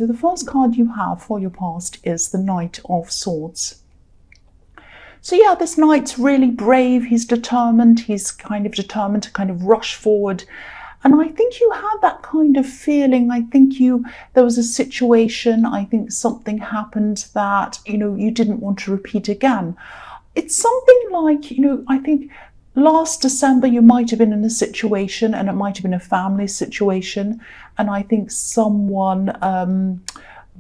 So the first card you have for your past is the Knight of Swords. So yeah, this knight's really brave, he's determined, he's kind of determined to kind of rush forward. And I think you had that kind of feeling. I think there was a situation, I think something happened that, you didn't want to repeat again. It's something like, I think last December you might have been in a situation, and it might have been a family situation, and I think someone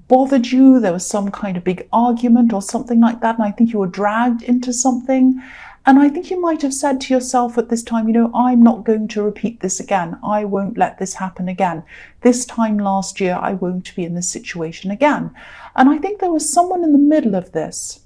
bothered you, there was some kind of big argument or something like that, and I think you were dragged into something. And I think you might have said to yourself at this time, I'm not going to repeat this again. I won't let this happen again. This time last year, I won't be in this situation again. And I think there was someone in the middle of this.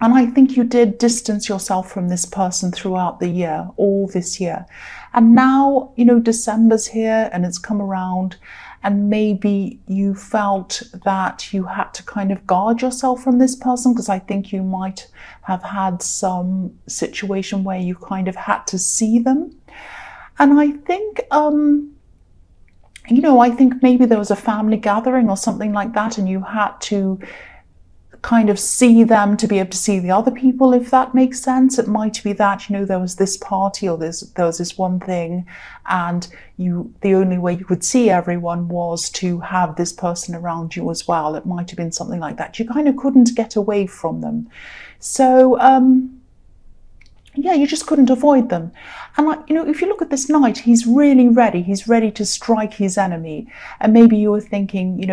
And I think you did distance yourself from this person throughout the year, all this year. And now, December's here and it's come around, and maybe you felt that you had to kind of guard yourself from this person, because I think you might have had some situation where you kind of had to see them. And I think, I think maybe there was a family gathering or something like that, and you had to kind of see them to be able to see the other people, if that makes sense. It might be that, there was this party or there was this one thing, and the only way you could see everyone was to have this person around you as well. It might have been something like that. You kind of couldn't get away from them. So, yeah, you just couldn't avoid them. And if you look at this knight, he's really ready. He's ready to strike his enemy. And maybe you were thinking,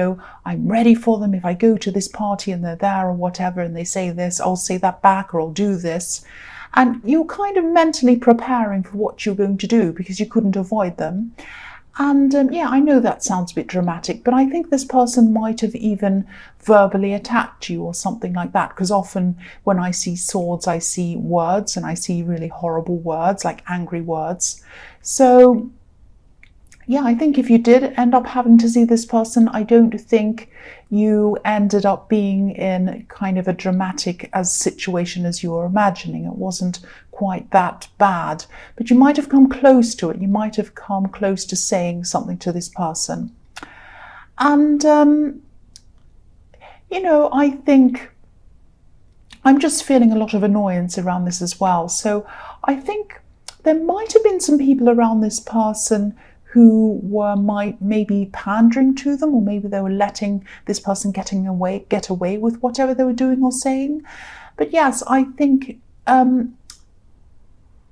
I'm ready for them. If I go to this party and they're there or whatever, and they say this, I'll say that back, or I'll do this. And you're kind of mentally preparing for what you're going to do because you couldn't avoid them. And yeah, I know that sounds a bit dramatic, but I think this person might have even verbally attacked you or something like that, because often when I see swords, I see words, and I see really horrible words, like angry words. So yeah, I think if you did end up having to see this person, I don't think you ended up being in kind of a dramatic situation as you were imagining. It wasn't quite that bad, but you might have come close to it. You might have come close to saying something to this person. And, I think I'm just feeling a lot of annoyance around this as well. So I think there might have been some people around this person who might maybe pandering to them, or maybe they were letting this person get away with whatever they were doing or saying. But yes, I think,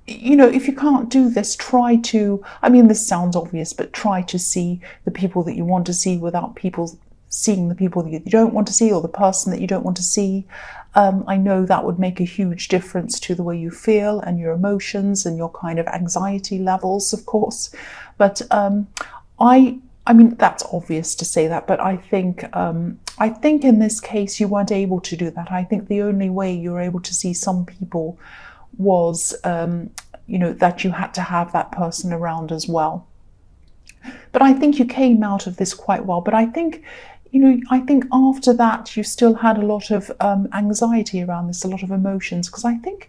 if you can't do this, try to, this sounds obvious, but try to see the people that you want to see without people seeing the people that you don't want to see, or the person that you don't want to see. I know that would make a huge difference to the way you feel and your emotions and your kind of anxiety levels, of course. But that's obvious to say that, but I think in this case you weren't able to do that. I think the only way you were able to see some people was, that you had to have that person around as well. But I think you came out of this quite well. But I think after that you still had a lot of anxiety around this, a lot of emotions, because I think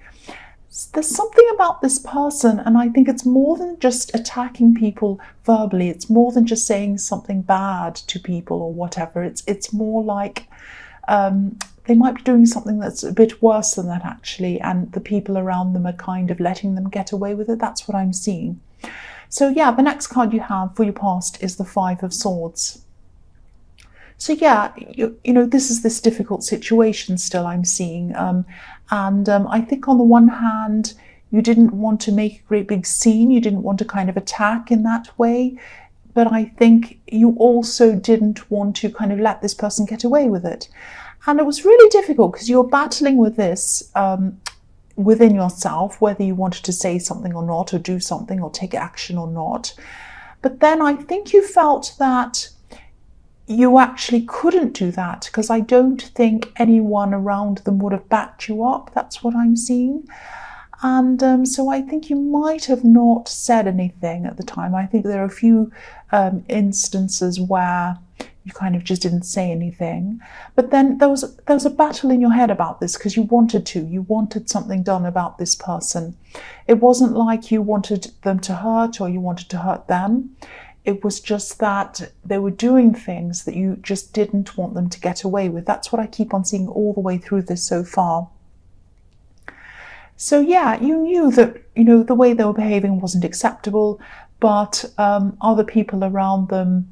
there's something about this person, and I think it's more than just attacking people verbally. It's more than just saying something bad to people or whatever. It's more like they might be doing something that's a bit worse than that, actually, and the people around them are kind of letting them get away with it. That's what I'm seeing. So yeah, the next card you have for your past is the Five of Swords. So yeah, this is this difficult situation still I'm seeing. I think on the one hand, you didn't want to make a great big scene. You didn't want to kind of attack in that way. But I think you also didn't want to kind of let this person get away with it. And it was really difficult because you're battling with this within yourself, whether you wanted to say something or not, or do something or take action or not. But then I think you felt that you actually couldn't do that, because I don't think anyone around them would have backed you up. That's what I'm seeing. And so I think you might have not said anything at the time. I think there are a few instances where you kind of just didn't say anything. But then there was a battle in your head about this, because you wanted something done about this person. It wasn't like you wanted them to hurt or you wanted to hurt them. It was just that they were doing things that you just didn't want them to get away with. That's what I keep on seeing all the way through this so far. So yeah, you knew that, the way they were behaving wasn't acceptable, but other people around them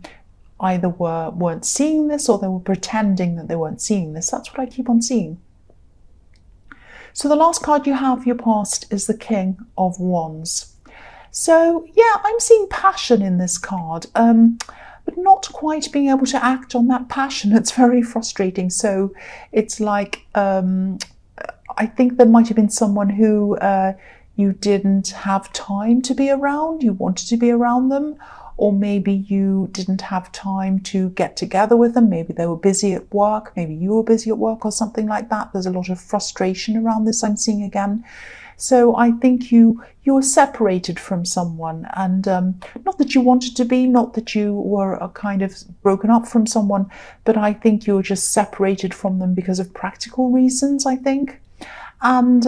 either weren't seeing this, or they were pretending that they weren't seeing this. That's what I keep on seeing. So the last card you have for your past is the King of Wands. So yeah, I'm seeing passion in this card, but not quite being able to act on that passion. It's very frustrating. So it's like, I think there might have been someone who you didn't have time to be around. You wanted to be around them, or maybe you didn't have time to get together with them. Maybe they were busy at work. Maybe you were busy at work or something like that. There's a lot of frustration around this I'm seeing again. So I think you were separated from someone, and not that you wanted to be, not that you were kind of broken up from someone, but I think you were just separated from them because of practical reasons, I think. And,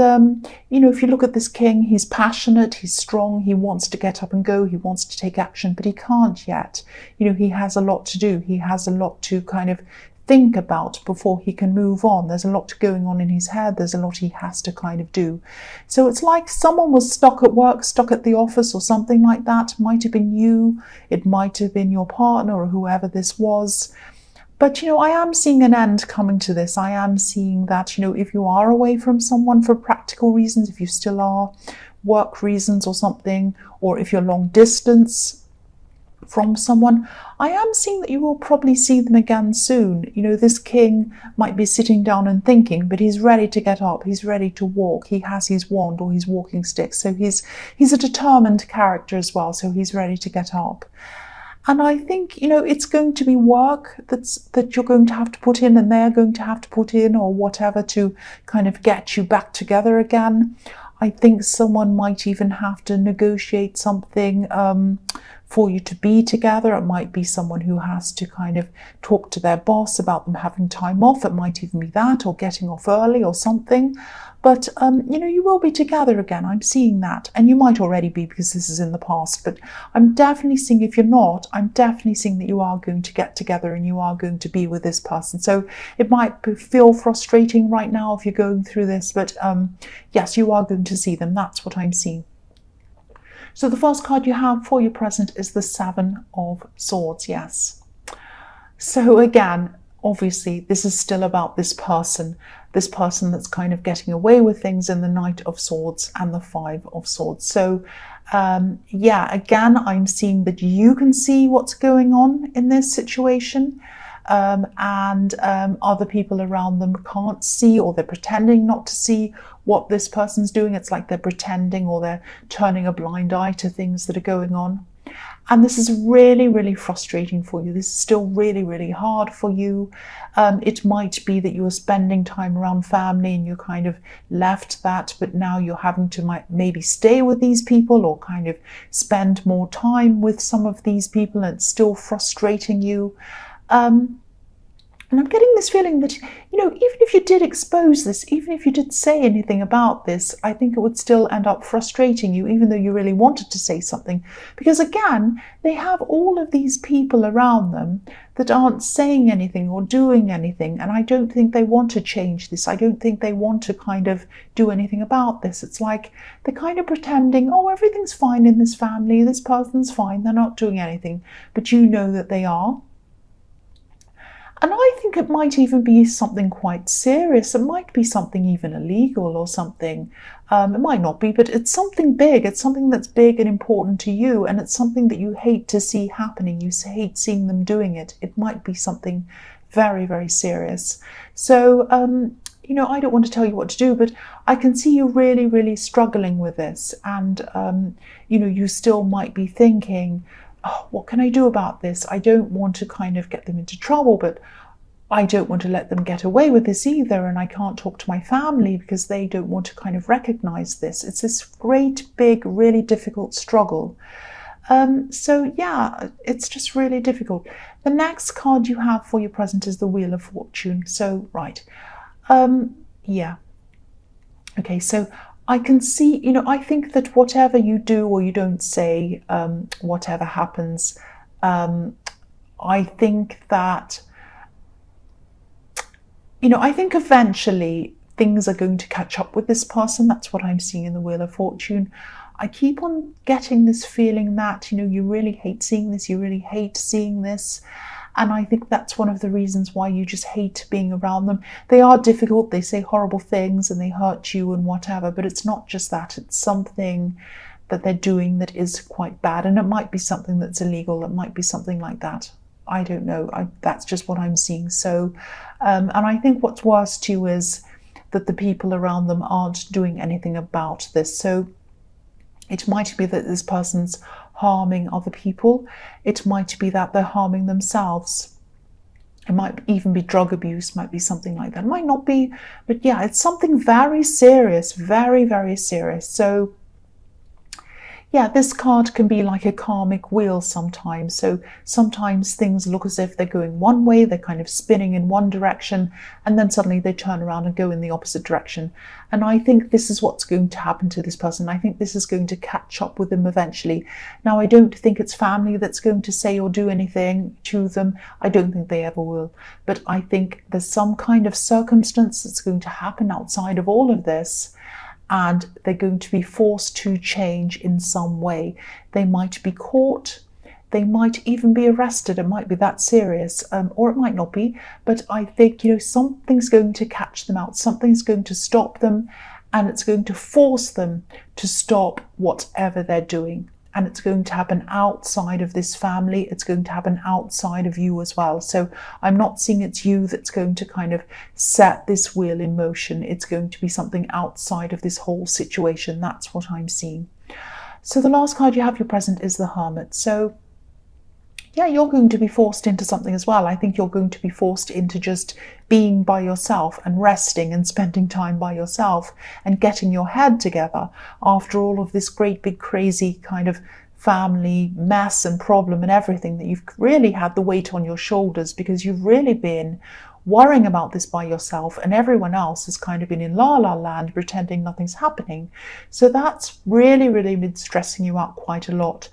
if you look at this king, he's passionate, he's strong, he wants to get up and go, he wants to take action, but he can't yet. He has a lot to do. He has a lot to kind of think about before he can move on. There's a lot going on in his head. There's a lot he has to kind of do. So it's like someone was stuck at work, stuck at the office or something like that. It might have been you. It might have been your partner or whoever this was. But, I am seeing an end coming to this. I am seeing that, if you are away from someone for practical reasons, if you still are, work reasons or something, or if you're long distance from someone, I am seeing that you will probably see them again soon. This king might be sitting down and thinking, but he's ready to get up. He's ready to walk. He has his wand or his walking stick. So he's a determined character as well. So he's ready to get up. And I think, it's going to be work that you're going to have to put in, and they're going to have to put in, or whatever, to kind of get you back together again. I think someone might even have to negotiate something for you to be together. It might be someone who has to kind of talk to their boss about them having time off. It might even be that, or getting off early or something. But, you will be together again. I'm seeing that. And you might already be, because this is in the past. But I'm definitely seeing, if you're not, I'm definitely seeing that you are going to get together and you are going to be with this person. So it might feel frustrating right now if you're going through this. But yes, you are going to see them. That's what I'm seeing. So the first card you have for your present is the Seven of Swords. Yes. So again, obviously, this is still about this person that's kind of getting away with things in the Knight of Swords and the Five of Swords. So yeah, again, I'm seeing that you can see what's going on in this situation, and other people around them can't see, or they're pretending not to see what this person's doing. It's like they're pretending, or they're turning a blind eye to things that are going on. And this is really, really frustrating for you. This is still really, really hard for you. It might be that you were spending time around family and you kind of left that, but now you're having to maybe stay with these people, or kind of spend more time with some of these people, and it's still frustrating you. And I'm getting this feeling that, even if you did expose this, even if you did say anything about this, I think it would still end up frustrating you, even though you really wanted to say something. Because again, they have all of these people around them that aren't saying anything or doing anything. And I don't think they want to change this. I don't think they want to kind of do anything about this. It's like they're kind of pretending, oh, everything's fine in this family. This person's fine. They're not doing anything. But you know that they are. And I think it might even be something quite serious. It might be something even illegal or something. It might not be, but it's something big. It's something that's big and important to you, and it's something that you hate to see happening. You hate seeing them doing it. It might be something very, very serious. So, I don't want to tell you what to do, but I can see you really, really struggling with this. And, you still might be thinking, oh, what can I do about this? I don't want to kind of get them into trouble, but I don't want to let them get away with this either. And I can't talk to my family because they don't want to kind of recognize this. It's this great, big, really difficult struggle. So yeah, it's just really difficult. The next card you have for your present is the Wheel of Fortune. So, right. Yeah. Okay, so I can see, I think that whatever you do or you don't say, whatever happens, I think that, I think eventually things are going to catch up with this person. That's what I'm seeing in the Wheel of Fortune. I keep on getting this feeling that, you really hate seeing this, you really hate seeing this. And I think that's one of the reasons why you just hate being around them. They are difficult, they say horrible things and they hurt you and whatever, but it's not just that, it's something that they're doing that is quite bad. And it might be something that's illegal, it might be something like that. I don't know, that's just what I'm seeing. So, and I think what's worse too is that the people around them aren't doing anything about this. So it might be that this person's harming other people. It might be that they're harming themselves. It might even be drug abuse, might be something like that. It might not be, but yeah, it's something very serious, very, very serious. So yeah, this card can be like a karmic wheel sometimes. So sometimes things look as if they're going one way, they're kind of spinning in one direction, and then suddenly they turn around and go in the opposite direction. And I think this is what's going to happen to this person. I think this is going to catch up with them eventually. Now, I don't think it's family that's going to say or do anything to them. I don't think they ever will. But I think there's some kind of circumstance that's going to happen outside of all of this, and they're going to be forced to change in some way. They might be caught, they might even be arrested, it might be that serious, or it might not be, but I think, something's going to catch them out, something's going to stop them, and it's going to force them to stop whatever they're doing. And it's going to happen outside of this family. It's going to happen outside of you as well. So I'm not seeing it's you that's going to kind of set this wheel in motion. It's going to be something outside of this whole situation. That's what I'm seeing. So the last card you have, your present, is the Hermit. So yeah, you're going to be forced into something as well. I think you're going to be forced into just being by yourself and resting and spending time by yourself and getting your head together after all of this great big crazy kind of family mess and problem and everything, that you've really had the weight on your shoulders because you've really been worrying about this by yourself, and everyone else has kind of been in la la land pretending nothing's happening. So that's really, really been stressing you out quite a lot.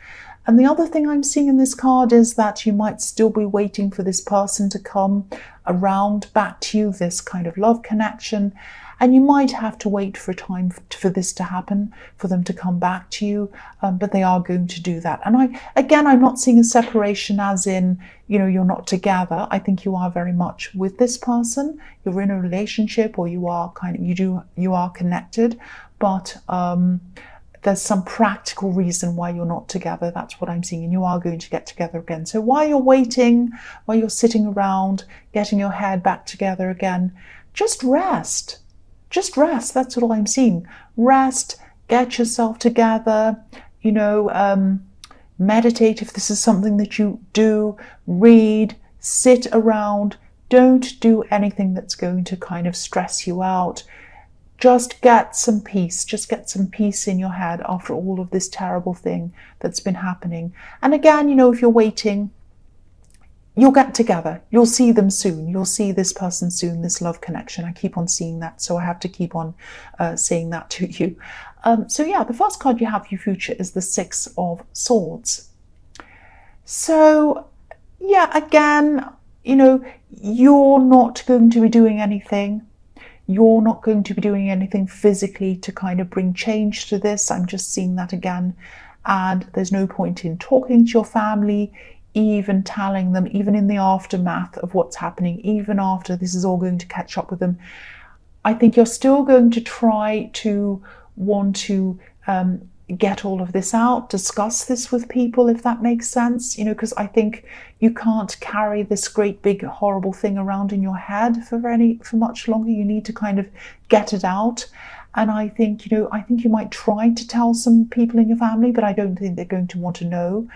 And the other thing I'm seeing in this card is that you might still be waiting for this person to come around back to you, this kind of love connection. And you might have to wait for time for this to happen, for them to come back to you, but they are going to do that. And I'm not seeing a separation as in, you're not together. I think you are very much with this person. You're in a relationship, or you are you are connected, but there's some practical reason why you're not together. That's what I'm seeing, and you are going to get together again. So while you're waiting, while you're sitting around, getting your head back together again, just rest. Just rest. That's what I'm seeing. Rest, get yourself together, meditate if this is something that you do, read, sit around. Don't do anything that's going to kind of stress you out. Just get some peace. Just get some peace in your head after all of this terrible thing that's been happening. And again, if you're waiting, you'll get together. You'll see them soon. You'll see this person soon, this love connection. I keep on seeing that, so I have to keep on saying that to you. So yeah, the first card you have for your future is the Six of Swords. So yeah, again, you're not going to be doing anything. You're not going to be doing anything physically to kind of bring change to this. I'm just seeing that again. And there's no point in talking to your family, even telling them, even in the aftermath of what's happening, even after this is all going to catch up with them. I think you're still going to try to want to get all of this out, discuss this with people, if that makes sense, because I think you can't carry this great big horrible thing around in your head for much longer. You need to kind of get it out. And I think you might try to tell some people in your family, but I don't think they're going to want to know.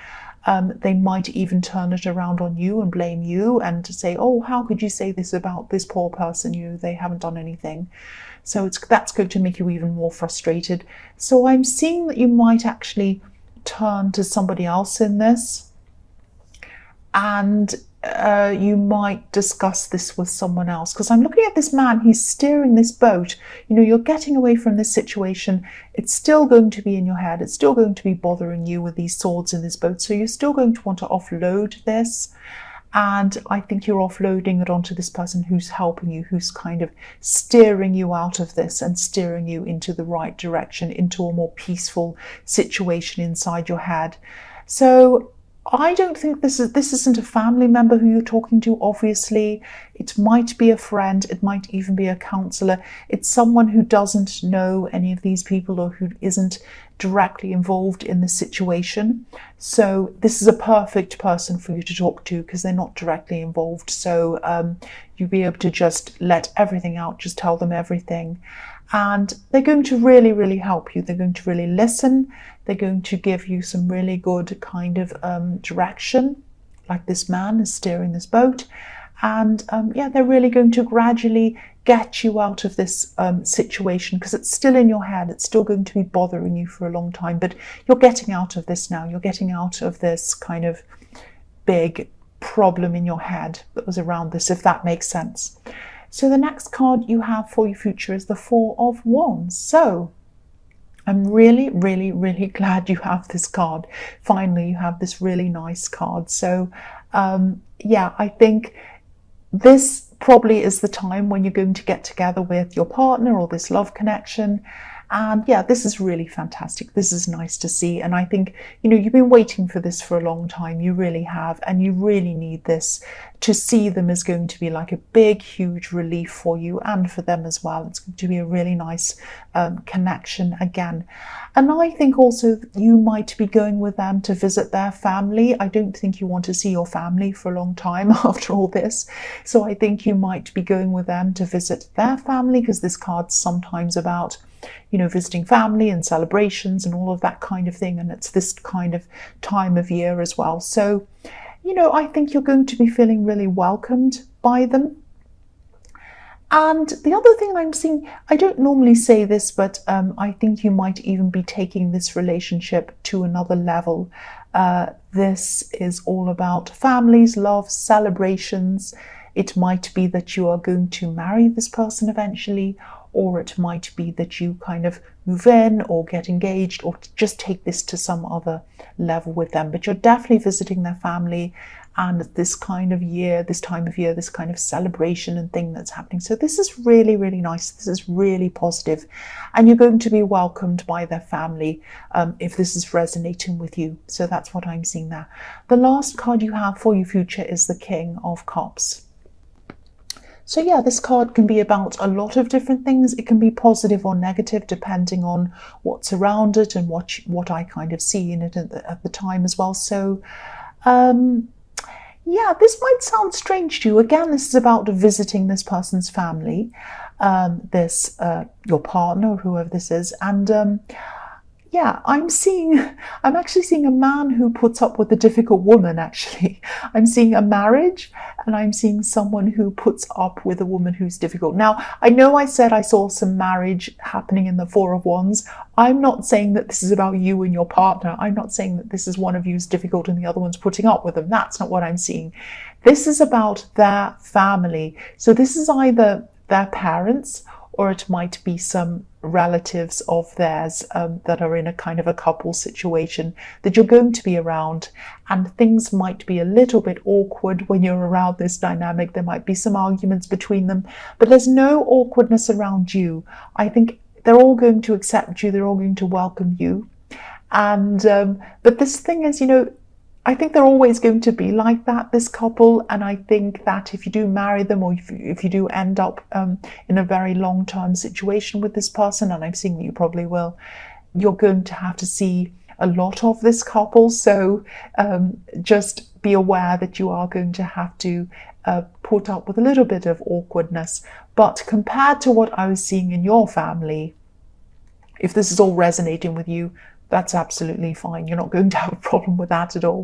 They might even turn it around on you and blame you and to say, oh, how could you say this about this poor person? They haven't done anything. So that's going to make you even more frustrated. So I'm seeing that you might actually turn to somebody else in this. And you might discuss this with someone else, because I'm looking at this man, he's steering this boat. You know, you're getting away from this situation. It's still going to be in your head. It's still going to be bothering you with these swords in this boat. So you're still going to want to offload this. And I think you're offloading it onto this person who's helping you, who's kind of steering you out of this and steering you into the right direction, into a more peaceful situation inside your head. So I don't think this isn't a family member who you're talking to, obviously. It might be a friend, it might even be a counselor. It's someone who doesn't know any of these people or who isn't directly involved in the situation. So this is a perfect person for you to talk to because they're not directly involved. So you'll be able to just let everything out, just tell them everything. And they're going to really, really help you. They're going to really listen. They're going to give you some really good kind of direction, like this man is steering this boat. And yeah, they're really going to gradually get you out of this situation, because it's still in your head. It's still going to be bothering you for a long time, but you're getting out of this now. You're getting out of this kind of big problem in your head that was around this, if that makes sense. So the next card you have for your future is the Four of Wands. So I'm really, really, really glad you have this card. Finally, you have this really nice card. So yeah, I think this probably is the time when you're going to get together with your partner or this love connection. And yeah, this is really fantastic. This is nice to see. And I think, you know, you've been waiting for this for a long time. You really have. And you really need this. To see them is going to be like a big, huge relief for you and for them as well. It's going to be a really nice connection again. And I think also you might be going with them to visit their family. I don't think you want to see your family for a long time after all this. So I think you might be going with them to visit their family, because this card's sometimes about, you know, visiting family and celebrations and all of that kind of thing. And it's this kind of time of year as well. So, you know, I think you're going to be feeling really welcomed by them. And the other thing I'm seeing, I don't normally say this, but I think you might even be taking this relationship to another level. This is all about families, love, celebrations. It might be that you are going to marry this person eventually, or it might be that you kind of move in or get engaged or just take this to some other level with them. But you're definitely visiting their family, and this kind of year, this time of year, this kind of celebration and thing that's happening. So this is really, really nice. This is really positive. And you're going to be welcomed by their family if this is resonating with you. So that's what I'm seeing there. The last card you have for your future is the King of Cups. So yeah, this card can be about a lot of different things. It can be positive or negative depending on what's around it and what I kind of see in it at the time as well. So yeah, this might sound strange to you. Again, this is about visiting this person's family, your partner or whoever this is. And yeah, I'm actually seeing a man who puts up with a difficult woman, actually. I'm seeing a marriage, and I'm seeing someone who puts up with a woman who's difficult. Now, I know I said I saw some marriage happening in the Four of Wands. I'm not saying that this is about you and your partner. I'm not saying that this is one of you is difficult and the other one's putting up with them. That's not what I'm seeing. This is about their family. So this is either their parents, or it might be some relatives of theirs that are in a kind of a couple situation that you're going to be around, and things might be a little bit awkward when you're around this dynamic. There might be some arguments between them, but there's no awkwardness around you. I think they're all going to accept you. They're all going to welcome you. And but this thing is, you know, I think they're always going to be like that, this couple. And I think that if you do marry them, or if you do end up in a very long-term situation with this person, and I'm seeing that you probably will, you're going to have to see a lot of this couple. So just be aware that you are going to have to put up with a little bit of awkwardness. But compared to what I was seeing in your family, if this is all resonating with you, that's absolutely fine. You're not going to have a problem with that at all.